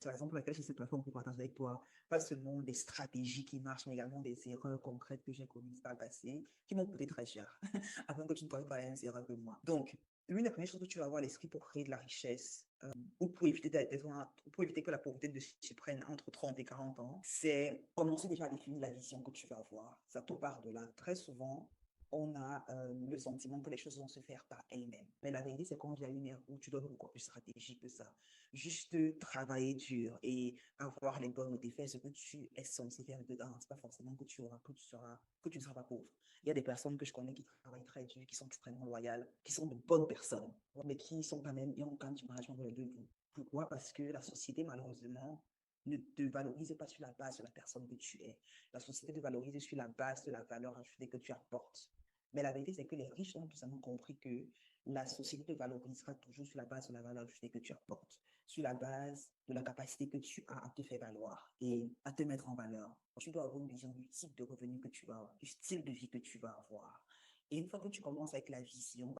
C'est la raison pour laquelle j'ai cette plateforme pour partager avec toi, pas seulement des stratégies qui marchent, mais également des erreurs concrètes que j'ai commises par le passé, qui m'ont coûté très cher, afin que tu ne fasses pas les mêmes erreurs que moi. Donc, l'une des premières choses que tu vas avoir à l'esprit pour créer de la richesse, ou pour éviter que la pauvreté ne s'y prenne entre 30 et 40 ans, c'est commencer déjà à définir la vision que tu vas avoir. Ça tout part de là. Très souvent, on a le sentiment que les choses vont se faire par elles-mêmes. Mais la vérité, c'est qu'on vit à une ère où tu dois être beaucoup plus stratégique que ça. Juste travailler dur et avoir les bonnes effets, ce que tu es censé faire dedans. C'est pas forcément que que tu ne seras pas pauvre. Il y a des personnes que je connais qui travaillent très dur, qui sont extrêmement loyales, qui sont de bonnes personnes, mais qui sont quand même, ils ont quand même du management dans les deux bouts. Pourquoi? Parce que la société, malheureusement, ne te valorise pas sur la base de la personne que tu es. La société te valorise sur la base de la valeur ajoutée que tu apportes. Mais la vérité, c'est que les riches ont tout simplement compris que la société te valorisera toujours sur la base de la valeur ajoutée que tu apportes, sur la base de la capacité que tu as à te faire valoir et à te mettre en valeur. Tu dois avoir une vision du type de revenu que tu vas avoir, du style de vie que tu vas avoir. Et une fois que tu commences avec la vision,